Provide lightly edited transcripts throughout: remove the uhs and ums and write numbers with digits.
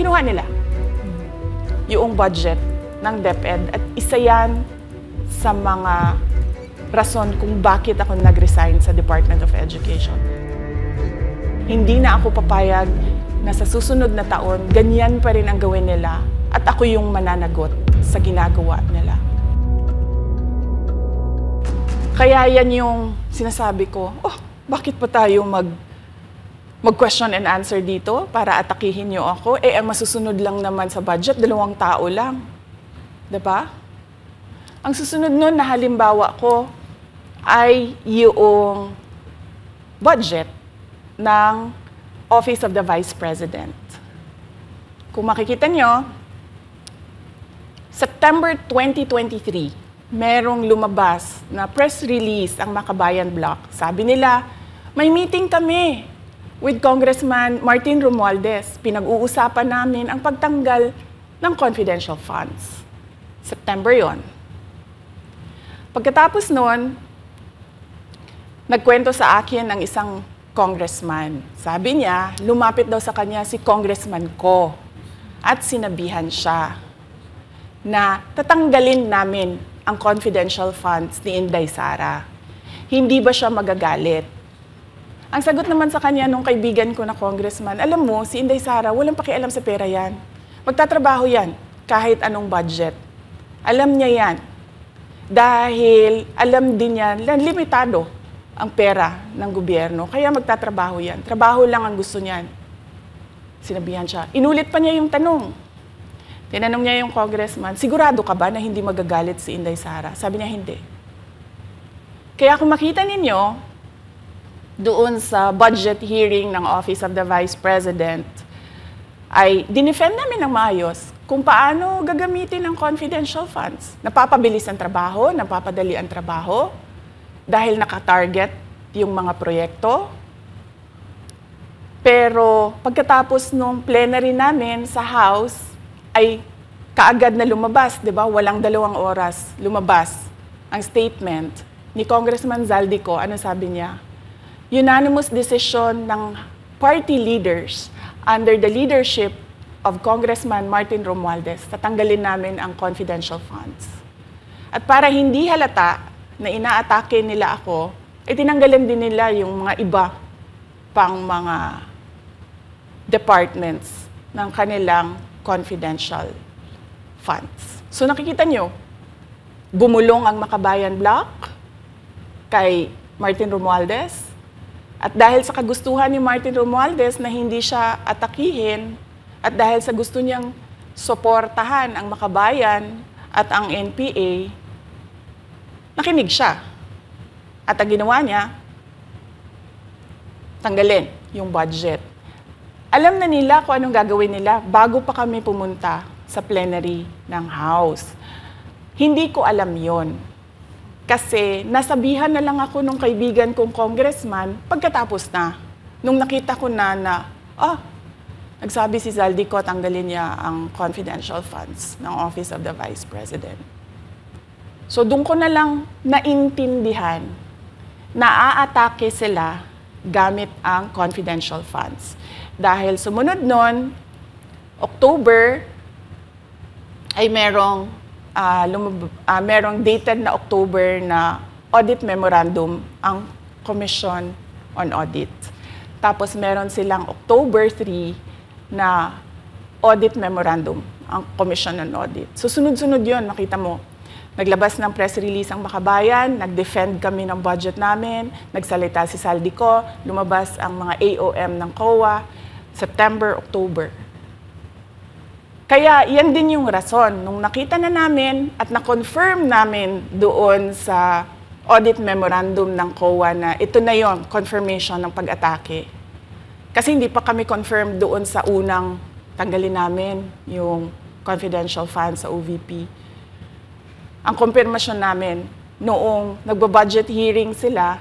kinuha nila yung budget ng DepEd at isa yan sa mga rason kung bakit ako nag-resign sa Department of Education. Hindi na ako papayag na sa susunod na taon, ganyan pa rin ang gawin nila at ako yung mananagot sa ginagawa nila. Kaya yan yung sinasabi ko, bakit pa tayo mag-question and answer dito para atakihin niyo ako? Ang masusunod lang naman sa budget, 2 tao lang. Diba? Ang susunod nun na halimbawa ko ay yung budget ng Office of the Vice President. Kung makikita nyo, September 2023, merong lumabas na press release ang Makabayan Bloc. Sabi nila, may meeting kami with Congressman Martin Romualdez. Pinag-uusapan namin ang pagtanggal ng confidential funds. September yon. Pagkatapos nun, nagkwento sa akin ng isang congressman. Sabi niya, lumapit daw sa kanya si Congressman Ko at sinabihan siya na tatanggalin namin ang confidential funds ni Inday Sara. Hindi ba siya magagalit? Ang sagot naman sa kanya nung kaibigan ko na congressman, alam mo, si Inday Sara, walang pakialam sa pera yan. Magtatrabaho yan kahit anong budget. Alam niya yan. Dahil alam din niya, limitado ang pera ng gobyerno. Kaya magtatrabaho yan. Trabaho lang ang gusto niyan. Sinabihan siya. Inulit pa niya yung tanong. Tinanong niya yung congressman, sigurado ka ba na hindi magagalit si Inday Sara? Sabi niya, hindi. Kaya kung makita ninyo, doon sa budget hearing ng Office of the Vice President, ay dinefend namin ng maayos kung paano gagamitin ang confidential funds. Napapabilis ang trabaho, napapadali ang trabaho, dahil nakatarget yung mga proyekto. Pero pagkatapos nung plenary namin sa House, ay kaagad na lumabas, di ba? Walang 2 oras lumabas ang statement ni Congressman Zaldico. Ano sabi niya? Unanimous decision ng party leaders under the leadership of Congressman Martin Romualdez, tatanggalin namin ang confidential funds. At para hindi halata na inaatake nila ako, tinanggalan din nila yung mga iba pang mga departments ng kanilang confidential funds. So nakikita nyo, bumulong ang Makabayan Bloc kay Martin Romualdez. At dahil sa kagustuhan ni Martin Romualdez na hindi siya atakihin, at dahil sa gusto niyang suportahan ang Makabayan at ang NPA, nakinig siya. At ang ginawa niya, tanggalin yung budget. Alam na nila kung anong gagawin nila bago pa kami pumunta sa plenary ng House. Hindi ko alam yon. Kasi nasabihan na lang ako nung kaibigan kong congressman pagkatapos na. Nung nakita ko na nagsabi si Zaldico, tanggalin niya ang confidential funds ng Office of the Vice President. So doon ko na lang naintindihan na aatake sila gamit ang confidential funds. Dahil sumunod nun, October, ay merong dated na October na audit memorandum ang Commission on Audit. Tapos meron silang October 3 na audit memorandum ang Commission on Audit. So sunod-sunod yun, nakita mo. Naglabas ng press release ang Makabayan, nag-defend kami ng budget namin, nagsalita si Zaldico, lumabas ang mga AOM ng COA, September, October. Kaya yan din yung rason. Nung nakita na namin at na-confirm namin doon sa audit memorandum ng COA na ito na yon, confirmation ng pag-atake. Kasi hindi pa kami confirm doon sa unang tanggalin namin yung confidential funds sa OVP. Ang confirmation namin, noong nagba-budget hearing sila,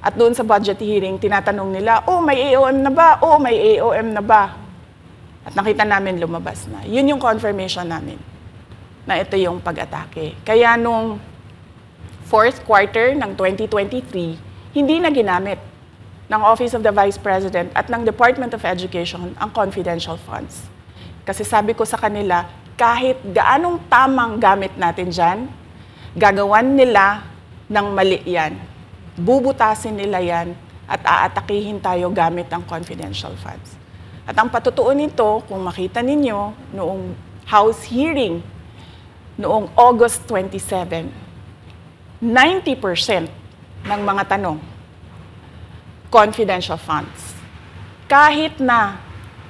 at doon sa budget hearing, tinatanong nila, may AOM na ba? May AOM na ba? At nakita namin lumabas na. Yun yung confirmation namin, na ito yung pag-atake. Kaya nung fourth quarter ng 2023, hindi na ginamit ng Office of the Vice President at ng Department of Education ang confidential funds. Kasi sabi ko sa kanila, kahit gaanong tamang gamit natin dyan, gagawan nila ng mali yan. Bubutasin nila yan at aatakihin tayo gamit ang confidential funds. At ang patutuo nito, kung makita ninyo, noong House hearing, noong August 27, 90% ng mga tanong, confidential funds. Kahit na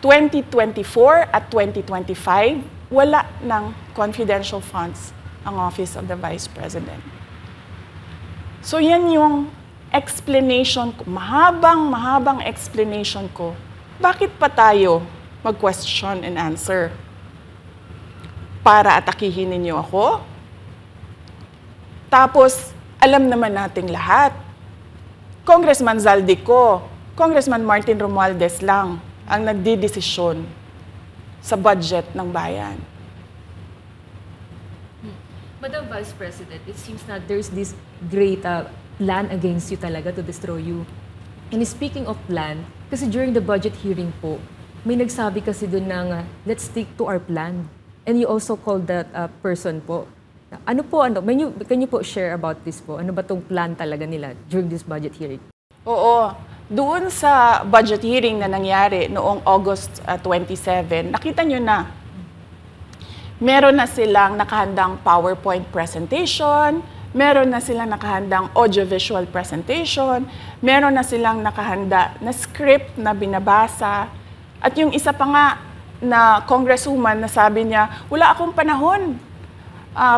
2024 at 2025, wala ng confidential funds ang Office of the Vice President. So yan yung explanation ko, mahabang explanation ko. Bakit pa tayo mag-question and answer? Para atakihin ninyo ako? Tapos, alam naman nating lahat. Congressman Zaldico, Congressman Martin Romualdez lang ang nagdidesisyon sa budget ng bayan. Madam Vice President, it seems that there's this great plan against you talaga to destroy you. And speaking of plan, kasi during the budget hearing po, may nagsabi kasi doon ng let's stick to our plan. And you also called that person po. Ano po, can you po share about this po? Ano ba tong plan talaga nila during this budget hearing? Oo. Doon sa budget hearing na nangyari noong August 27, nakita nyo na, meron na silang nakahandang PowerPoint presentation, meron na silang nakahandang audiovisual presentation, meron na silang nakahanda na script na binabasa, at yung isa pa nga na congresswoman na sabi niya, wala akong panahon,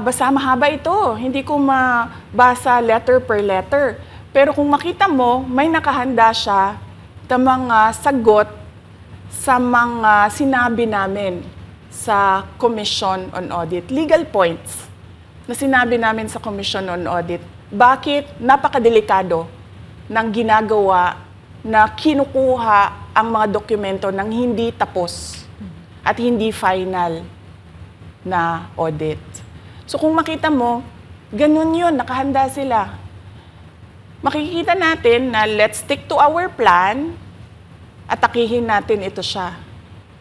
basta mahaba ito, hindi ko mabasa letter per letter. Pero kung makita mo, may nakahanda siya na mga sagot sa mga sinabi namin sa Commission on Audit. Legal points na sinabi namin sa Commission on Audit. Bakit napakadelikado ng ginagawa na kinukuha ang mga dokumento ng hindi tapos at hindi final na audit. So kung makita mo, ganun yun, nakahanda sila. Makikita natin na let's stick to our plan at atakihin natin ito siya.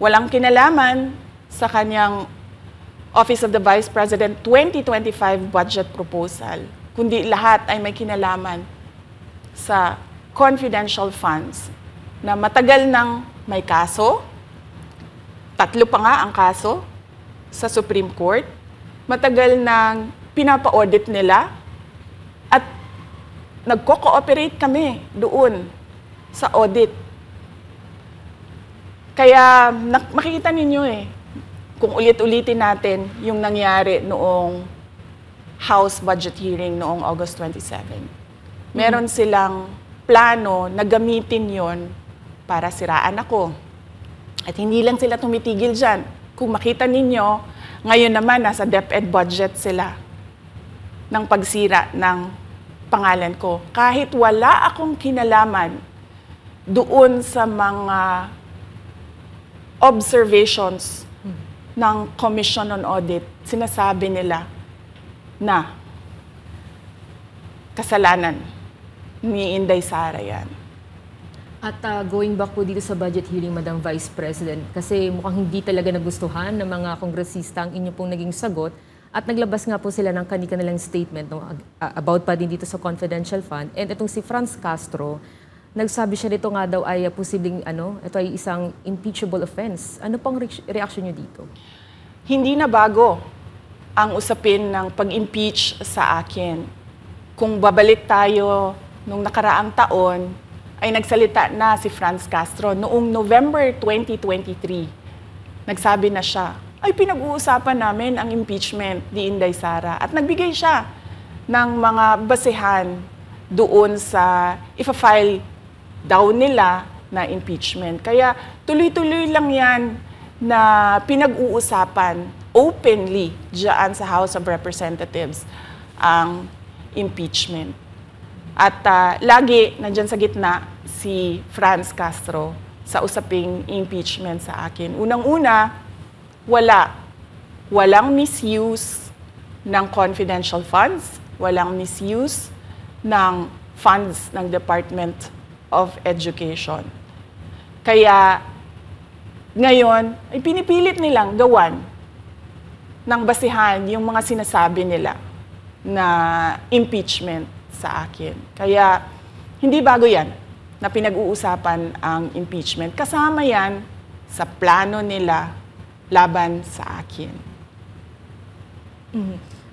Walang kinalaman sa kanyang Office of the Vice President 2025 budget proposal, kundi lahat ay may kinalaman sa confidential funds na matagal nang may kaso, 3 pa nga ang kaso sa Supreme Court, matagal nang pinapa-audit nila, at nagko-cooperate kami doon sa audit. Kaya makikita ninyo kung ulit-ulitin natin yung nangyari noong House budget hearing noong August 27. Meron silang plano na gamitin yon para siraan ako. At hindi lang sila tumitigil dyan. Kung makita ninyo, ngayon naman nasa DepEd budget sila ng pagsira ng pangalan ko. Kahit wala akong kinalaman doon sa mga observations ng Commission on Audit, sinasabi nila na kasalanan ni Inday Sara yan. At going back po dito sa budget hearing, Madam Vice President, kasi mukhang hindi talaga nagustuhan ng mga kongresista ang inyo pong naging sagot, at naglabas nga po sila ng kanilang statement about pa din dito sa confidential fund. And itong si Franz Castro, nagsabi siya dito nga daw ay posibleng ito ay isang impeachable offense. Ano pang reaction niyo dito? Hindi na bago ang usapin ng pag-impeach sa akin. Kung babalik tayo nung nakaraang taon, ay nagsalita na si Franz Castro noong November 2023. Nagsabi na siya, ay pinag-uusapan namin ang impeachment ni Inday Sara. At nagbigay siya ng mga basehan doon sa ifa-file daw nila na impeachment. Kaya tuloy-tuloy lang yan na pinag-uusapan openly diyan sa House of Representatives ang impeachment. At lagi nandyan sa gitna si Franz Castro sa usaping impeachment sa akin. Unang-una, walang misuse ng confidential funds, walang misuse ng funds ng Department of Education. Kaya ngayon ay pinipilit nilang gawan ng basihan yung mga sinasabi nila na impeachment sa akin. Kaya hindi bago yan na pinag-uusapan ang impeachment. Kasama yan sa plano nila laban sa akin.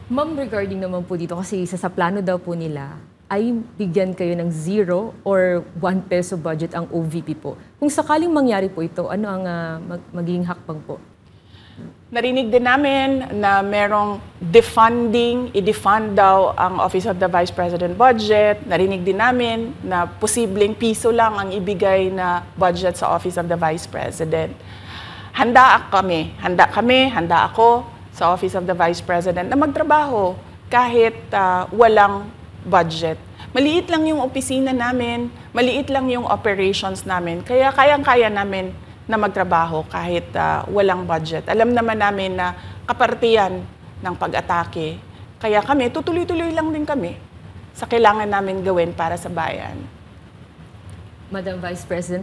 Ma'am, regarding naman po dito, kasi isa sa plano daw po nila ay bigyan kayo ng 0 or 1 peso budget ang OVP po. Kung sakaling mangyari po ito, ano ang magiging hakbang po? Narinig din namin na merong defunding, i-defund daw ang Office of the Vice President budget. Narinig din namin na posibleng piso lang ang ibigay na budget sa Office of the Vice President. Handa ako sa Office of the Vice President na magtrabaho kahit walang budget. Maliit lang yung opisina namin, maliit lang yung operations namin, kaya kayang-kaya namin na magtrabaho kahit walang budget. Alam naman namin na kapartiyan ng pag-atake. Kaya kami, tutuloy-tuloy lang din kami sa kailangan namin gawin para sa bayan. Madam Vice President,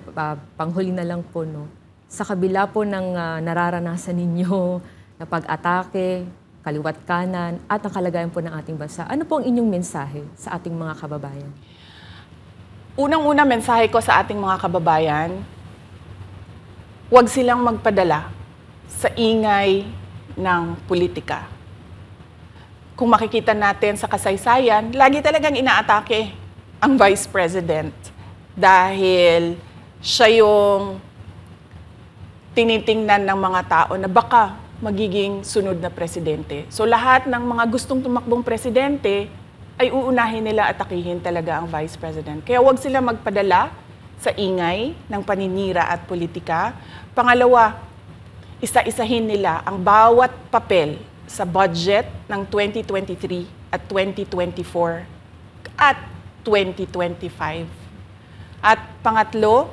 panghuli na lang po, no? Sa kabila po ng nararanasan ninyo na pag-atake, kaliwat kanan, at ang kalagayan po ng ating bansa, ano po ang inyong mensahe sa ating mga kababayan? Unang-una mensahe ko sa ating mga kababayan, huwag silang magpadala sa ingay ng politika. Kung makikita natin sa kasaysayan, lagi talagang inaatake ang Vice President dahil siya yung tinitingnan ng mga tao na baka magiging sunod na presidente. So lahat ng mga gustong tumakbong presidente ay uunahin nila atakihin talaga ang Vice President. Kaya huwag sila magpadala sa ingay ng paninira at politika. Pangalawa, isa-isahin nila ang bawat papel sa budget ng 2023 at 2024 at 2025. At pangatlo,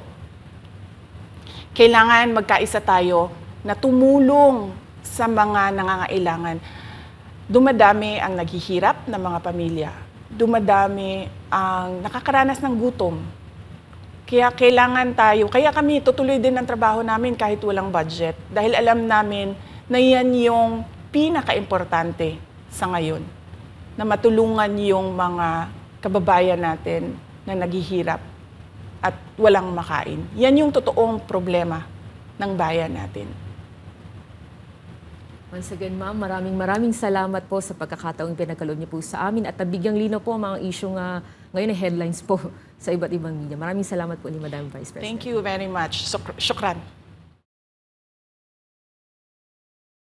kailangan magkaisa tayo na tumulong sa mga nangangailangan. Dumadami ang naghihirap ng mga pamilya. Dumadami ang nakakaranas ng gutom. Kaya kailangan tayo, kaya kami tutuloy din ang trabaho namin kahit walang budget. Dahil alam namin na yan yung pinaka-importante sa ngayon. Na matulungan yung mga kababayan natin na naghihirap at walang makain. Yan yung totoong problema ng bayan natin. Once again, ma'am, maraming salamat po sa pagkakataong pinagkaloob niyo po sa amin at nabigyang linaw po ang mga issue nga ngayon ay headlines po sa iba't ibang media. Maraming salamat po ni Madam Vice President. Thank you very much. Shukran.